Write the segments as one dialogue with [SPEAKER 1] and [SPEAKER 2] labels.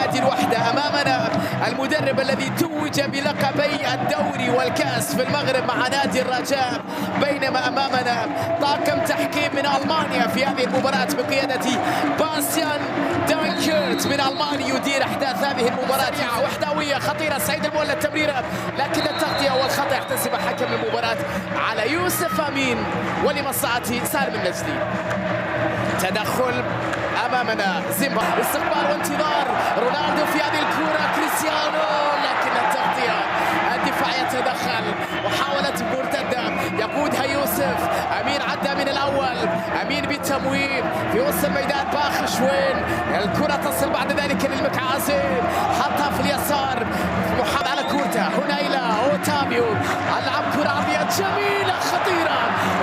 [SPEAKER 1] هذه الوحدة أمامنا المدرب الذي توج بلقبي الدوري والكأس في المغرب مع نادي الرجاء، بينما أمامنا طاقم تحكيم من ألمانيا في هذه المباراة بقيادة باسيان دانكيرت من ألمانيا يدير أحداث هذه المباراة. وحدوية خطيرة، سعيد المولد تمريرة لكن التغطية والخطأ يحتسب حكم المباراة على يوسف أمين ولمصلحة سالم النجدي. تدخل أمامنا زيمبا، استقبال وانتظار رونالدو في هذه الكرة، كريستيانو لكن التغطية الدفاع يتدخل وحاولت مرتدة يقودها يوسف أمين، عدى من الأول أمين بالتمويه في وسط الميدان، باخشوين الكرة تصل بعد ذلك للمكعاسي، حطها في اليسار محمد على كورته، هنيلا أوتافيو ألعب كرة عرضية جميلة خطيرة،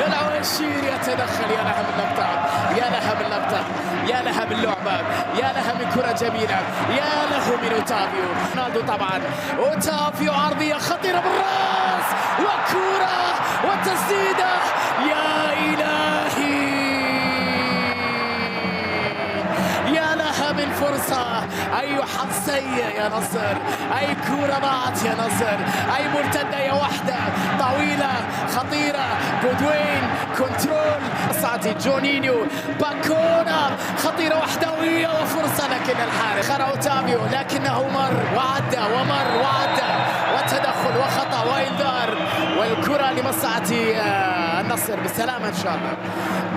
[SPEAKER 1] العويشير يتدخل. يا لها من لقطة، يا لها من لقطة، يا لها من لعبة، يا لها من كرة جميلة، يا له من أوتافيو. رونالدو طبعا، أوتافيو عرضية خطيرة بالراس وكرة وتسديدة، يا إلهي يا لها من فرصة، أي حظ سيء يا نصر، أي كرة ضاعت يا نصر، أي مرتدة يا وحدة طويلة خطيرة، جودوين كنترول صعدي جونينيو باكونا خطيرة وحدوية وفرصة لكن الحارس خرا أوتافيو لكنه مر وعدى ومر وعدى وتدخل وخطأ وإنذار، والكرة لمصلحة النصر. بالسلامة إن شاء الله،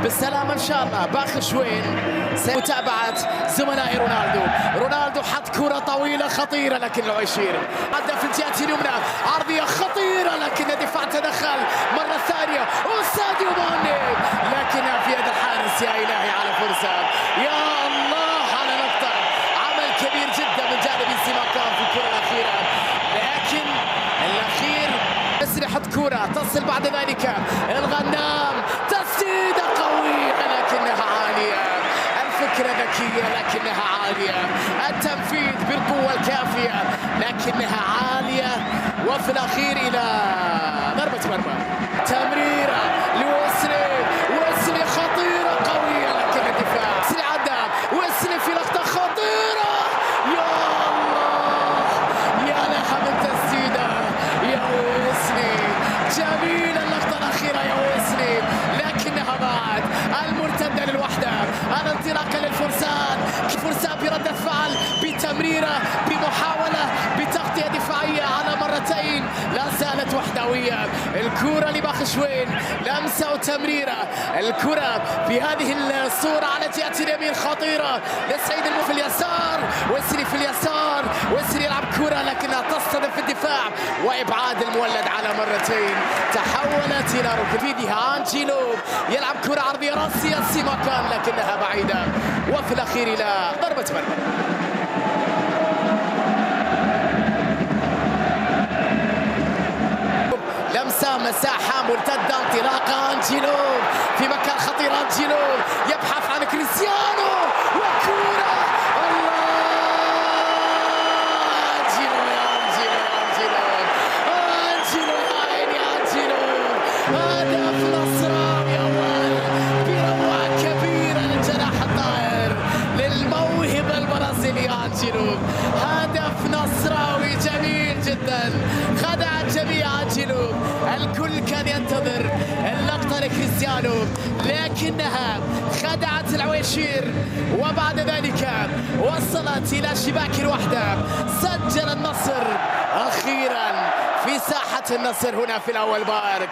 [SPEAKER 1] بالسلامة إن شاء الله. باخشوين متابعة زملائي رونالدو، رونالدو حط كرة طويلة خطيرة لكن العويشير عدى في الجهة اليمنى، عرضية خطيرة لكن الدفاع تدخل مرة ثانية وساديو ماني لكنها في يد الحارس. يا إلهي على فرصة، يا الله على نقطة، عمل كبير جدا من جانب السيماكان في الكرة الأخيرة، لكن الأخير بس يحط كرة تصل بعد ذلك الغنام، تسديدة قوية لكنها عالية، الفكرة ذكية لكنها عالية، التنفيذ بالقوة الكافية لكنها عالية، وفي الأخير إلى ضربة مرمى. تمريرة لويسلي، ويسلي خطيرة قوية لكن الدفاع ويسلي عدى، ويسلي في لقطة خطيرة، يا الله يا لها من تسديدة يا ويسلي، جميلة اللقطة الأخيرة يا ويسلي لكنها ضاعت، المرتدة للوحدة، الانطلاقة للفرسان، فرسان برد فعل بتمريرة بمحاولة بتغطية دفاعية على مرتين، لا زالت وحدوية، الكرة لباخشوين لمسة وتمريرة، الكرة بهذه الصورة على جهة اليمين خطيرة لسعيد في اليسار، ويسري في اليسار، ويسري يلعب كرة لكنها تصطدم في الدفاع وإبعاد المولد على مرتين، تحولت إلى ركبيدها أنجيلو يلعب كرة عرضية راسية سيماكان لكنها بعيدة، وفي الأخير إلى ضربة مرمى. لمسة مساحة مرتدة انطلاقة أنجيلو في مكان خطير، أنجيلو يبحث عن كريستيانو وكرة، الله أنجيلو يا أنجيلو، أنجيلو يا عيني أنجيلو، هدف نصراوي أول بروعة كبيرة للجناح الطائر للموهبة البرازيلي أنجيلو، هدف نصراوي جميل جدا، خدع الجميع أنجيلو، الكل كان ينتظر اللقطة لكريستيانو لكنها خدعت العويشير، وبعد ذلك وصلت إلى شباك الوحدة، سجل النصر أخيرا في ساحة النصر هنا في الأول بارك،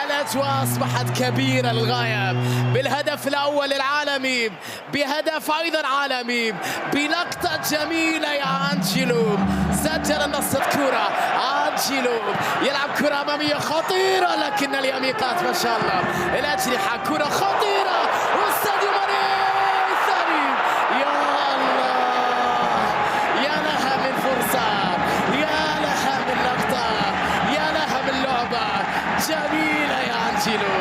[SPEAKER 1] الأجواء أصبحت كبيرة للغاية بالهدف الأول العالمي، بهدف أيضا عالمي، بلقطة جميلة يا أنجيلو، سجل النصر كرة، أنجيلو يلعب كرة أمامية خطيرة لكن اليميقات ما شاء الله، الأجنحة كرة خطيرة وساديو ماني الثاني، يا الله يا لها من فرصة، يا لها من لقطة، يا لها من لعبة جميلة يا أنجيلو،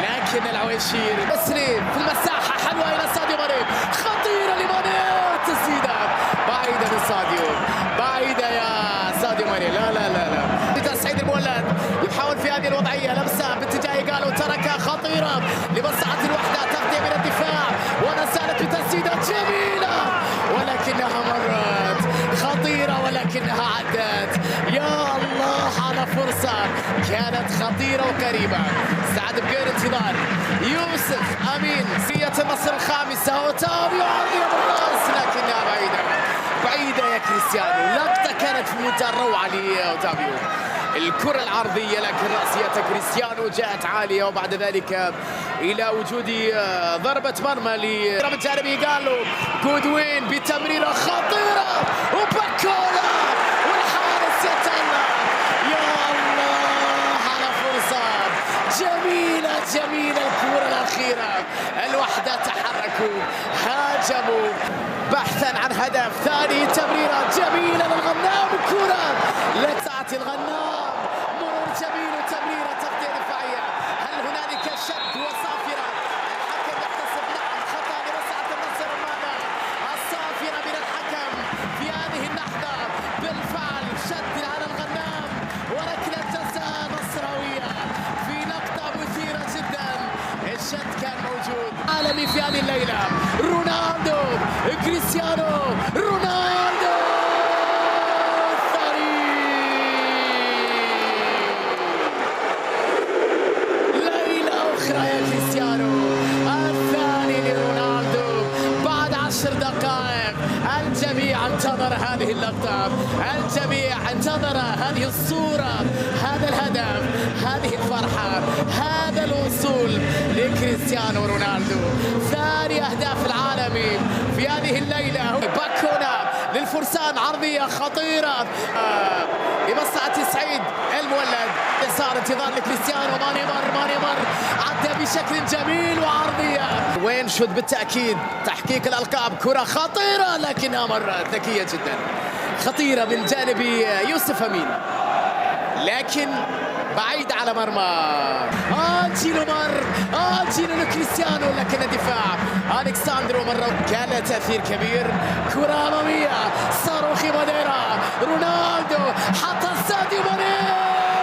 [SPEAKER 1] لكن العويشير بسري في المساحة حلوة إلى ساديو ماني، خطيرة لماني، تسديدة بعيدة من ساديو، بعيدة يا ساديو ماني، لا لا لا لا، سعيد المولد يحاول في هذه الوضعية لمسة باتجاه قالوا تركها خطيرة لمصلحة الوحدة، تغطية من الدفاع ونزلت بتسديدة جميلة ولكنها مرت لكنها عدت. يا الله على فرصة كانت خطيرة وقريبة. سعد بغير انتظار يوسف أمين سية النصر الخامسة وتابيو عرضية بالراس لكنها بعيدة يا كريستيانو. لقطة كانت في منتهى الروعة لأوتافيو. الكرة العرضية لكن رأسية كريستيانو جاءت عالية وبعد ذلك إلى وجود ضربة مرمى من جانبه قالوا جودوين بتمريرة خطيرة وباكولا والحارس يتألق. يا الله على فرصة جميلة الكرة الأخيرة. الوحدة تحركوا هاجموا بحثا عن هدف ثاني. تمريرة جميلة للغنام كرة لا تعطي الغنام مرور جميل وتمريرة تغطية دفاعية. هل هنالك شد وصافرة؟ الحكم يحتسب نعم خطأ لمسعى النصر. ماذا الصافرة من الحكم في هذه اللحظة؟ بالفعل شد على الغنام وركلة جزاء نصراوية في لقطة مثيرة جدا. الشد كان موجود. عالمي في هذه الليلة رونالدو كريستيانو رونالدو الثاني. ليلة أخرى يا كريستيانو. الثاني لرونالدو بعد 10 دقائق. الجميع انتظر هذه اللقطة، الجميع انتظر هذه الصورة، هذا الهدف، هذه الفرحة، هذا الوصول لكريستيانو رونالدو. ثاني أهداف العالمي في هذه الليلة. باكونا للفرسان عرضية خطيرة لمصلحة سعيد المولد. يسار انتظار لكريستيانو. ماني مر عدى بشكل جميل وعرضية. وين شد بالتأكيد تحقيق الألقاب. كرة خطيرة لكنها مرة ذكية جدا. خطيرة من جانب يوسف أمين لكن بعيد على مرمى. أنجيلو لكريستيانو لكن الدفاع ألكساندرو مرة كان له تأثير كبير. كرة أمامية صاروخي ماديرا. رونالدو حط ساديو ماني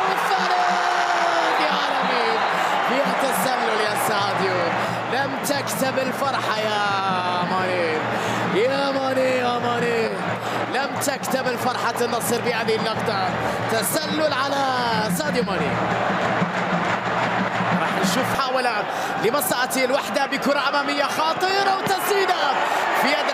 [SPEAKER 1] والثالث يا عالمي فيها تسلل يا ساديو. لم تكتب الفرحة يا ماني لم تكتب الفرحة النصر بهذه اللقطة. تسلل على ساديو ماني. راح نشوف حاولة لمصلحة الوحدة بكرة أمامية خطيرة وتسديدة في يد